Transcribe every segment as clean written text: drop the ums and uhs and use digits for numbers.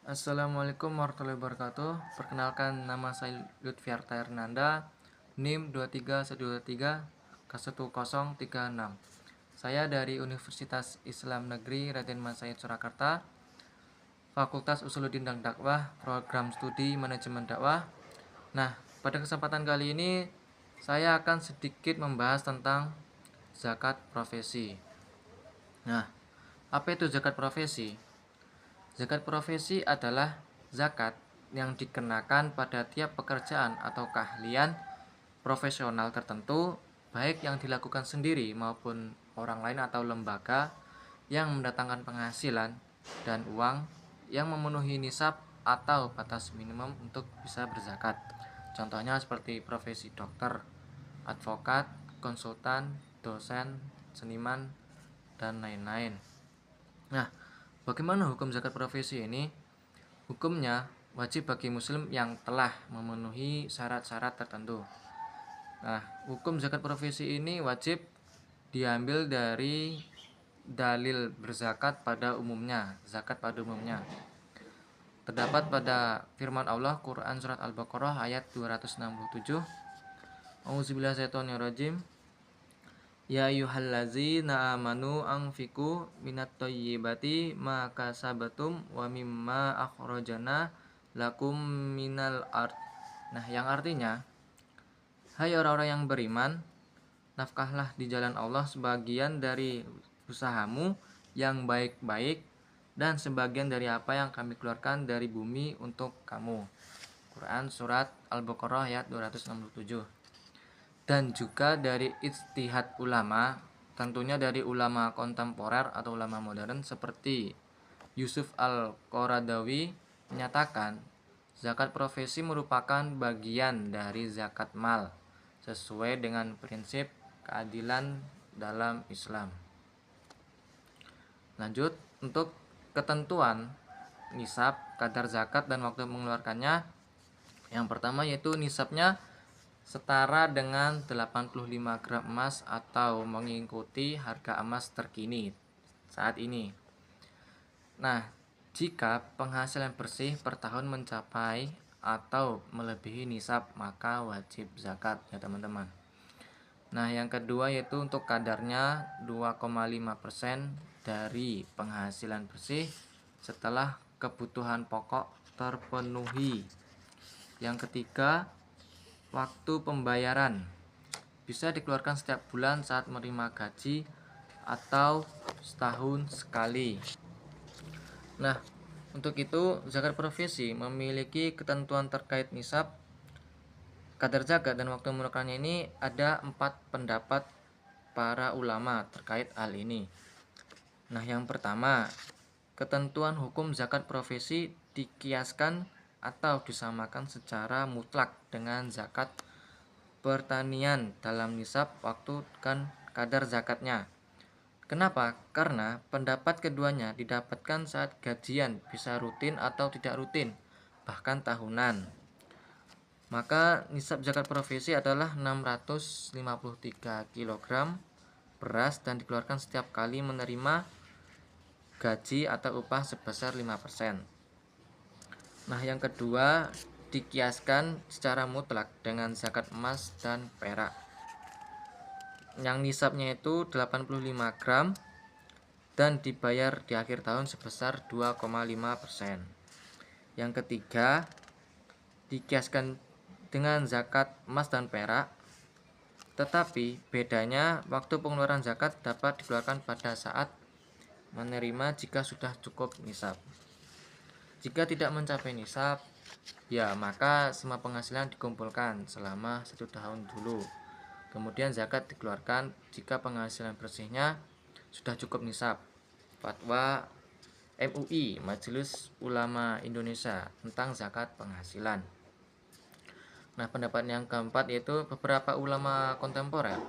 Assalamualaikum warahmatullahi wabarakatuh. Perkenalkan, nama saya Lutfiarta Hernanda, NIM 231123K1036. Saya dari Universitas Islam Negeri Raden Mas Said Surakarta, Fakultas Usuluddin dan Dakwah, Program Studi Manajemen Dakwah. Nah, pada kesempatan kali ini saya akan sedikit membahas tentang zakat profesi. Nah, apa itu zakat profesi? Zakat profesi adalah zakat yang dikenakan pada tiap pekerjaan atau keahlian profesional tertentu, baik yang dilakukan sendiri maupun orang lain atau lembaga yang mendatangkan penghasilan dan uang yang memenuhi nisab atau batas minimum untuk bisa berzakat. Contohnya seperti profesi dokter, advokat, konsultan, dosen, seniman, dan lain-lain. Nah, bagaimana hukum zakat profesi ini? Hukumnya wajib bagi muslim yang telah memenuhi syarat-syarat tertentu. Nah, hukum zakat profesi ini wajib diambil dari dalil berzakat pada umumnya, zakat pada umumnya. Terdapat pada firman Allah Quran surat Al-Baqarah ayat 267. Auzubillahiminasyaitonirrajim. Ya ayyuhallazina amanu anfiqu minat thayyibati ma kasabatum wa mimma akhrajana lakum minal ard. Nah, yang artinya, hai orang-orang yang beriman, nafkahlah di jalan Allah sebagian dari usahamu yang baik-baik dan sebagian dari apa yang kami keluarkan dari bumi untuk kamu. Quran surat Al-Baqarah ayat 267. Dan juga dari ijtihad ulama, tentunya dari ulama kontemporer atau ulama modern seperti Yusuf Al-Qaradawi menyatakan zakat profesi merupakan bagian dari zakat mal sesuai dengan prinsip keadilan dalam Islam. Lanjut, untuk ketentuan nisab, kadar zakat dan waktu mengeluarkannya. Yang pertama yaitu nisabnya setara dengan 85 gram emas atau mengikuti harga emas terkini saat ini. Nah, jika penghasilan bersih per tahun mencapai atau melebihi nisab, maka wajib zakat ya teman-teman. Nah, yang kedua yaitu untuk kadarnya 2,5% dari penghasilan bersih setelah kebutuhan pokok terpenuhi. Yang ketiga, waktu pembayaran bisa dikeluarkan setiap bulan saat menerima gaji atau setahun sekali. Nah, untuk itu zakat profesi memiliki ketentuan terkait nisab, kadar zakat dan waktu mengeluarkannya. Ini ada 4 pendapat para ulama terkait hal ini. Nah, yang pertama, ketentuan hukum zakat profesi dikiaskan atau disamakan secara mutlak dengan zakat pertanian dalam nisab waktu dan kadar zakatnya. Kenapa? Karena pendapat keduanya didapatkan saat gajian bisa rutin atau tidak rutin, bahkan tahunan. Maka nisab zakat profesi adalah 653 kg beras dan dikeluarkan setiap kali menerima gaji atau upah sebesar 5%. Nah, yang kedua dikiaskan secara mutlak dengan zakat emas dan perak. Yang nisabnya itu 85 gram dan dibayar di akhir tahun sebesar 2,5%. Yang ketiga dikiaskan dengan zakat emas dan perak, tetapi bedanya waktu pengeluaran zakat dapat dikeluarkan pada saat menerima jika sudah cukup nisab. Jika tidak mencapai nisab, ya maka semua penghasilan dikumpulkan selama 1 tahun dulu. Kemudian zakat dikeluarkan jika penghasilan bersihnya sudah cukup nisab. Fatwa MUI, Majelis Ulama Indonesia, tentang zakat penghasilan. Nah, pendapat yang keempat yaitu beberapa ulama kontemporer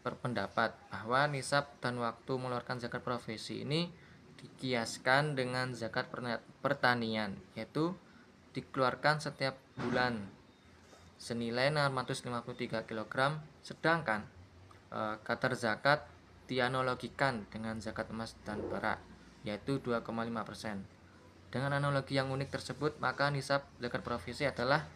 berpendapat bahwa nisab dan waktu mengeluarkan zakat profesi ini dikiaskan dengan zakat pertanian, yaitu dikeluarkan setiap bulan senilai 653 kg, sedangkan kadar zakat dianalogikan dengan zakat emas dan perak, yaitu 2,5%. Dengan analogi yang unik tersebut, maka nisab zakat profesi adalah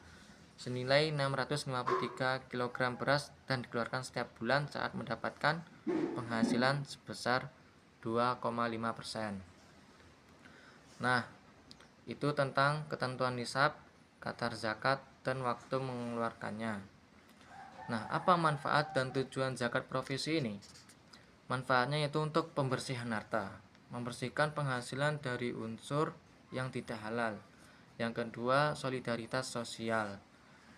senilai 653 kg beras dan dikeluarkan setiap bulan saat mendapatkan penghasilan sebesar 2,5%. Nah, itu tentang ketentuan nisab, kadar zakat, dan waktu mengeluarkannya. Nah, apa manfaat dan tujuan zakat profesi ini? Manfaatnya yaitu untuk pembersihan harta, membersihkan penghasilan dari unsur yang tidak halal. Yang kedua, solidaritas sosial,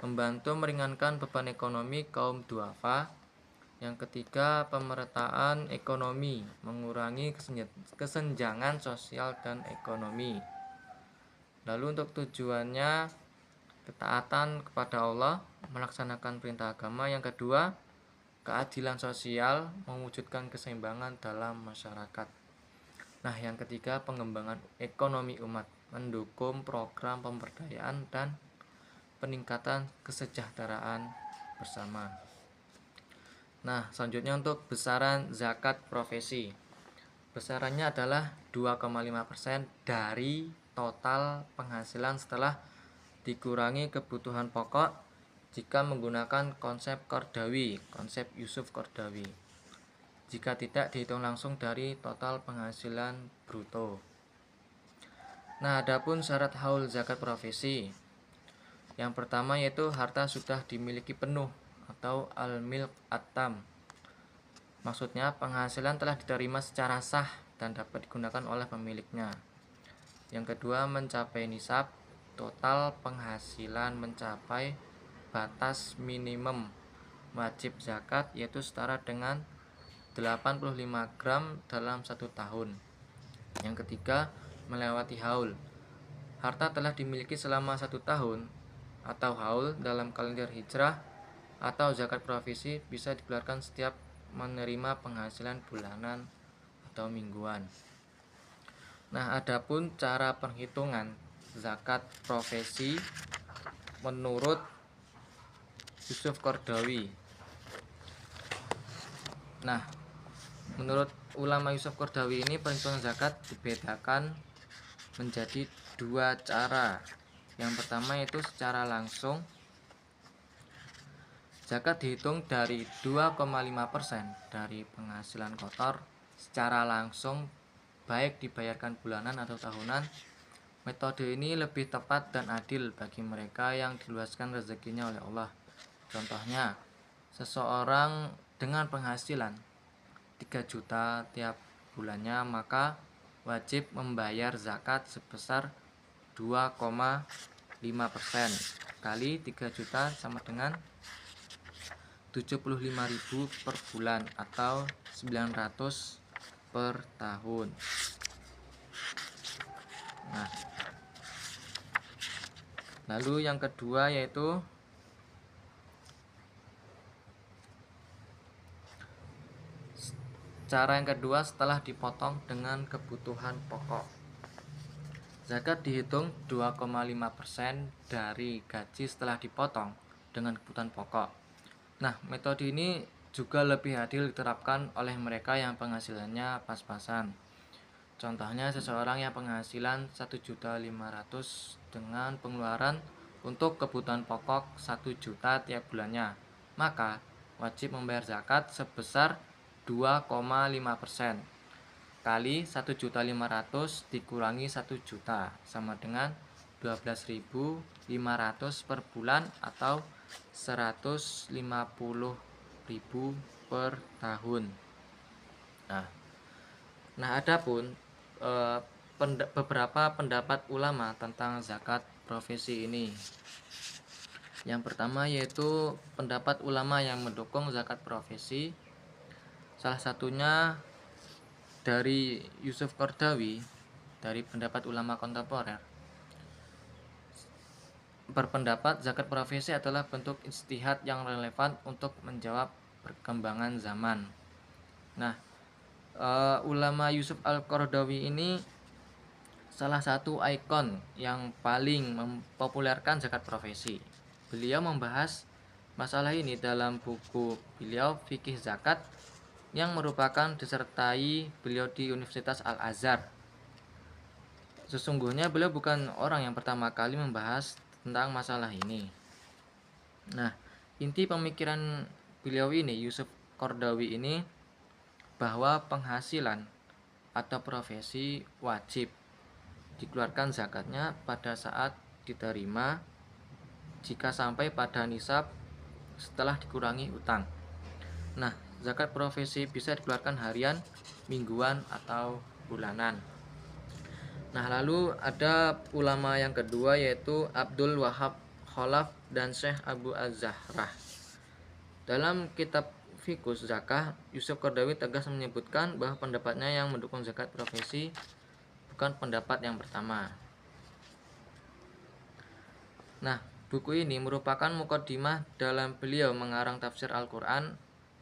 membantu meringankan beban ekonomi kaum duafa. Yang ketiga, pemerataan ekonomi, mengurangi kesenjangan sosial dan ekonomi. Lalu untuk tujuannya, ketaatan kepada Allah, melaksanakan perintah agama. Yang kedua, keadilan sosial, mewujudkan keseimbangan dalam masyarakat. Nah, yang ketiga, pengembangan ekonomi umat, mendukung program pemberdayaan dan peningkatan kesejahteraan bersama. Nah, selanjutnya untuk besaran zakat profesi. Besarannya adalah 2,5% dari total penghasilan setelah dikurangi kebutuhan pokok jika menggunakan konsep Qardawi, konsep Yusuf Qardawi. Jika tidak, dihitung langsung dari total penghasilan bruto. Nah, adapun syarat haul zakat profesi. Yang pertama yaitu harta sudah dimiliki penuh atau al-milk at-tam. Maksudnya penghasilan telah diterima secara sah dan dapat digunakan oleh pemiliknya. Yang kedua, mencapai nisab, total penghasilan mencapai batas minimum wajib zakat yaitu setara dengan 85 gram dalam 1 tahun. Yang ketiga, melewati haul. Harta telah dimiliki selama 1 tahun atau haul dalam kalender hijrah atau zakat profesi bisa dikeluarkan setiap menerima penghasilan bulanan atau mingguan. Nah, adapun cara perhitungan zakat profesi menurut Yusuf Qardawi. Nah, menurut ulama Yusuf Qardawi ini perhitungan zakat dibedakan menjadi 2 cara. Yang pertama yaitu secara langsung. Zakat dihitung dari 2,5% dari penghasilan kotor secara langsung, baik dibayarkan bulanan atau tahunan. Metode ini lebih tepat dan adil bagi mereka yang diluaskan rezekinya oleh Allah. Contohnya, seseorang dengan penghasilan 3 juta tiap bulannya maka wajib membayar zakat sebesar 2,5% kali 3 juta sama dengan 75.000 per bulan atau 900 per tahun. Nah, lalu yang kedua yaitu cara yang kedua setelah dipotong dengan kebutuhan pokok. Zakat dihitung 2,5% dari gaji setelah dipotong dengan kebutuhan pokok. Nah, metode ini juga lebih adil diterapkan oleh mereka yang penghasilannya pas-pasan. Contohnya seseorang yang penghasilan 1.500.000 dengan pengeluaran untuk kebutuhan pokok 1 juta tiap bulannya, maka wajib membayar zakat sebesar 2,5% kali 1.500.000 dikurangi 1 juta sama dengan 12.500 per bulan atau 150.000 per tahun. Nah, adapun beberapa pendapat ulama tentang zakat profesi ini. Yang pertama yaitu pendapat ulama yang mendukung zakat profesi. Salah satunya dari Yusuf Qardawi, dari pendapat ulama kontemporer, berpendapat zakat profesi adalah bentuk ijtihad yang relevan untuk menjawab perkembangan zaman. Nah, ulama Yusuf Al-Qardawi ini salah satu ikon yang paling mempopulerkan zakat profesi. Beliau membahas masalah ini dalam buku beliau Fikih Zakat yang merupakan disertai beliau di Universitas Al-Azhar. sesungguhnya beliau bukan orang yang pertama kali membahas tentang masalah ini. Nah, inti pemikiran beliau ini, Yusuf Qaradawi ini, bahwa penghasilan atau profesi wajib dikeluarkan zakatnya pada saat diterima jika sampai pada nisab setelah dikurangi utang. Nah, zakat profesi bisa dikeluarkan harian, mingguan, atau bulanan. Nah, lalu ada ulama yang kedua yaitu Abdul Wahab Khalaf dan Syekh Abu Az-Zahrah. Dalam kitab Fiqhus Zakah, Yusuf Qaradawi tegas menyebutkan bahwa pendapatnya yang mendukung zakat profesi bukan pendapat yang pertama. Nah, buku ini merupakan mukaddimah dalam beliau mengarang tafsir Al-Quran.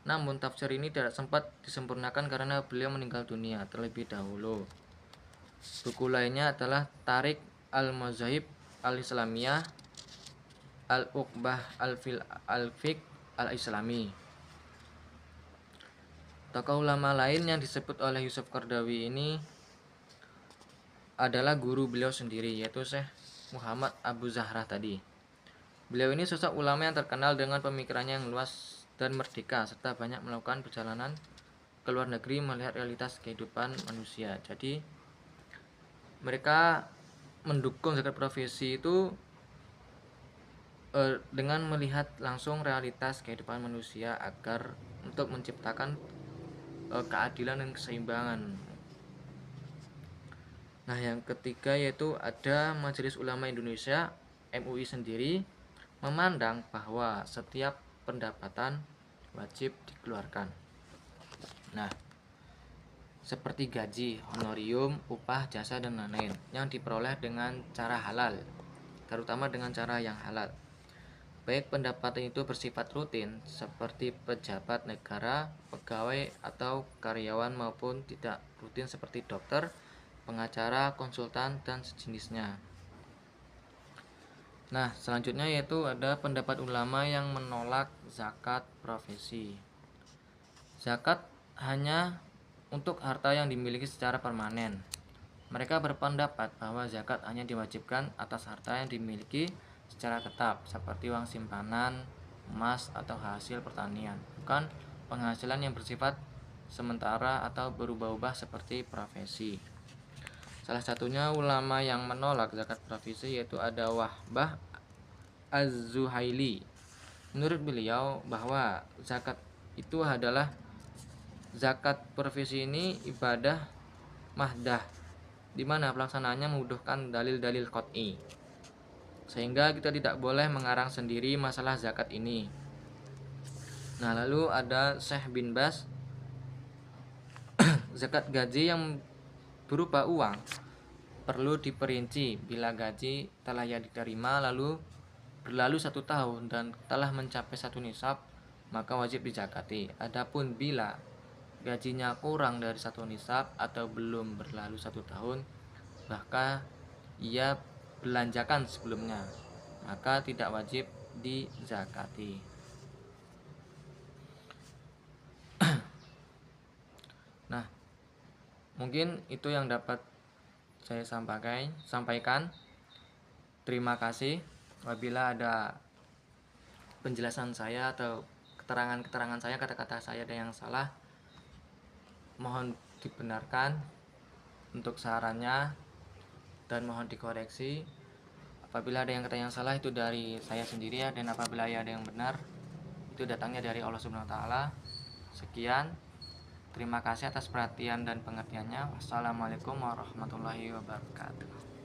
Namun tafsir ini tidak sempat disempurnakan karena beliau meninggal dunia terlebih dahulu. Buku lainnya adalah Tarik Al-Mazahib Al-Islamiyah, Al-Uqbah Al-Fiqh Al-Islami. Tokoh ulama lain yang disebut oleh Yusuf Qaradawi ini adalah guru beliau sendiri, yaitu Syekh Muhammad Abu Zahrah tadi. Beliau ini sosok ulama yang terkenal dengan pemikirannya yang luas dan merdeka, serta banyak melakukan perjalanan ke luar negeri melihat realitas kehidupan manusia. Jadi mereka mendukung zakat profesi itu dengan melihat langsung realitas kehidupan manusia agar untuk menciptakan keadilan dan keseimbangan. Nah, yang ketiga yaitu ada Majelis Ulama Indonesia MUI sendiri memandang bahwa setiap pendapatan wajib dikeluarkan. Nah, seperti gaji, honorium, upah, jasa, dan lain-lain yang diperoleh dengan cara halal, terutama dengan cara yang halal. Baik pendapatan itu bersifat rutin seperti pejabat negara, pegawai, atau karyawan maupun tidak rutin seperti dokter, pengacara, konsultan, dan sejenisnya. Nah, selanjutnya yaitu ada pendapat ulama yang menolak zakat profesi. Zakat hanya untuk harta yang dimiliki secara permanen. Mereka berpendapat bahwa zakat hanya diwajibkan atas harta yang dimiliki secara tetap, seperti uang simpanan, emas, atau hasil pertanian, bukan penghasilan yang bersifat sementara atau berubah-ubah seperti profesi. Salah satunya ulama yang menolak zakat profesi yaitu ada Wahbah Az-Zuhaili. Menurut beliau bahwa zakat itu adalah zakat profesi ini ibadah mahdah, di mana pelaksanaannya membutuhkan dalil-dalil qot'i, sehingga kita tidak boleh mengarang sendiri masalah zakat ini. Nah, lalu ada Syekh bin Baz, zakat gaji yang berupa uang perlu diperinci bila gaji telah diterima lalu berlalu 1 tahun dan telah mencapai 1 nisab, maka wajib dizakati. Adapun bila gajinya kurang dari 1 nisab atau belum berlalu 1 tahun, bahkan ia belanjakan sebelumnya, maka tidak wajib dizakati. Nah, mungkin itu yang dapat saya sampaikan. Terima kasih. Apabila ada penjelasan saya atau keterangan saya, kata-kata saya ada yang salah, mohon dibenarkan untuk sarannya dan mohon dikoreksi. Apabila ada yang kata yang salah itu dari saya sendiri ya, dan apabila ada yang benar itu datangnya dari Allah Subhanahu wa taala. Sekian. Terima kasih atas perhatian dan pengertiannya. Wassalamualaikum warahmatullahi wabarakatuh.